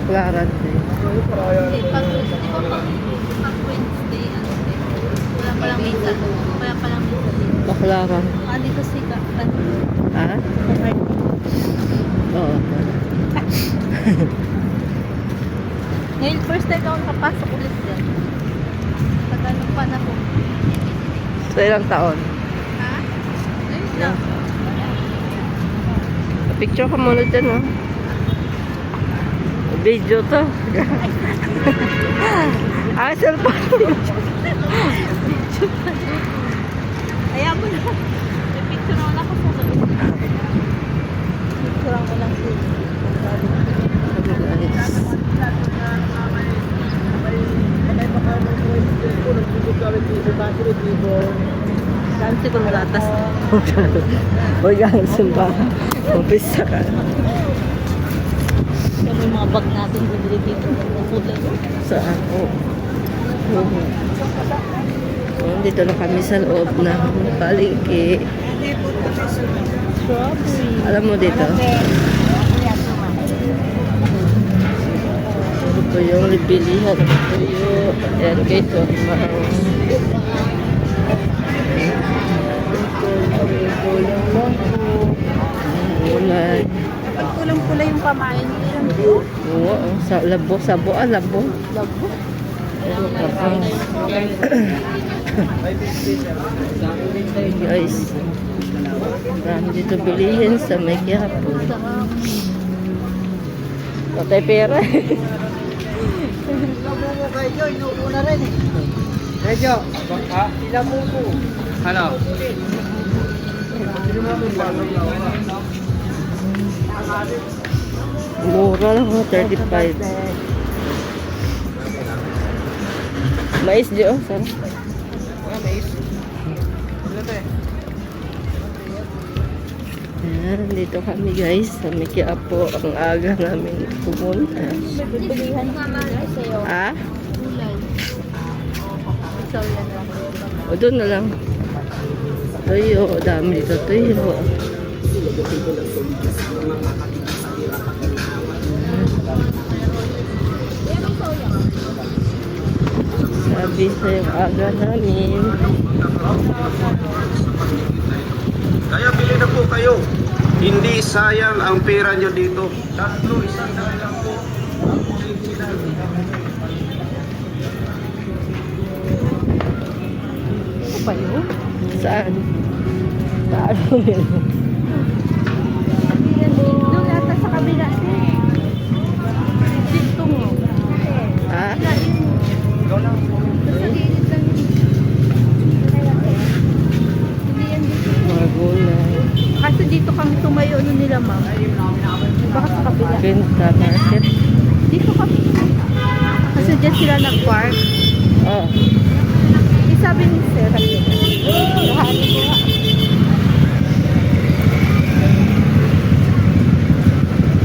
Baklaran din. Hindi, pag Wednesday, ano din. Wala palang minsan. Wala palang minsan din. Baklaran. Ah, dito si Ha? Oo. Ngayon, first time ako nakapasok ulit dyan. Pag anong panahon. So, ilang taon? Ha? Ayun lang. Picture ka muna dyan, oh. Video to. Cellphone. Kaya mo na. May picture naman ako sa gabi. Picture ko lang siya. Saan siguro latas? Huwag kang sumba. Umpisa ka. Yung mga bag natin bibili dito. Saan? Oo. Dito na kami sa loob ng palengke. Strawberry. Alam mo dito? Ito yung bilihan ng tuyo. Ayan guys, so mulay. Pag kulang-kulay yung pamain, Oo, sa labo, sabo, labo. labo. Guys, marami dito bilihin sa may Quiapo. Patay pera. Labo mo kayo, inuupo na rin eh. Medyo, ilang mo po. Ano? Mura lang, 35. Mais di oh, saan? Ayan, dito kami guys sa may Quiapo. Ang aga namin pumunta. Bilihan nga mga sa'yo. Ah? Gulay. So, yan lang. O doon na lang. Tuyo, dami dito tuyo. Sabi sa yung aga namin. Kaya bili na po kayo. Hindi sayang ang pera nyo dito. Tatlo, isang daan lang po. Ito pa yun? Saan? Saan mo yun? Doon nata sa kabila. Dito mo. Ha? Mga gulay. Kasi dito kami tumayo ano nila ma'am. Baka sa kabila. Benta market. Dito kami. Kasi dyan sila nag-park. Oh. Sabi ni Sir, lahari ko nga.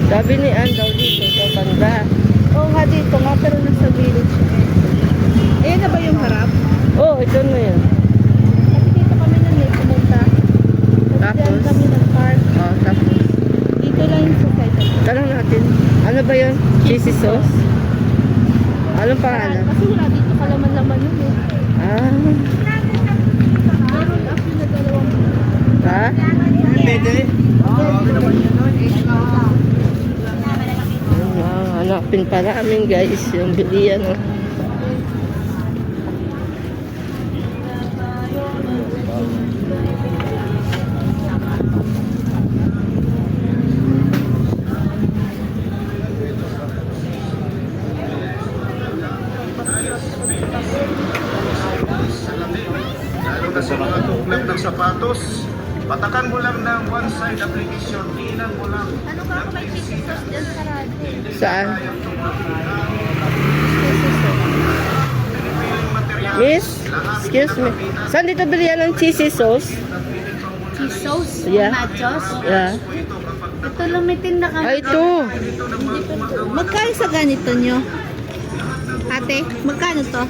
Sabi ni Ann daw dito sa banda. Oo nga dito nga, pero nasa village. Ayan na ba yung harap? Oh, ito na yun. Kasi dito kami nun eh, pumunta. Tapos Tapos? dyan kami nag-park. Oh, tapos. Dito lang yung society. Tanong natin. Ano ba yun? Cheesy sauce? Anong pangalan? Kasi wala dito kalaman-laman yun eh. Ah. Meron ako na dalawang. Ha? Pwede? Hanapin pa namin guys yung bilihan. Oh. Lalo na sa mga tuklap ng sapatos, patakan mo lang ng one-side application. Ilan mo lang. Ano ka ako may chicken sauce dyan sa radyo? Saan? Miss, excuse me. Saan dito bilihan ng cheesy sauce? Cheese sauce? Yeah. Nachos? Yeah. Ito lumitin na kami. Ah, ito. Magkano sa ganito nyo? Ate, magkano to?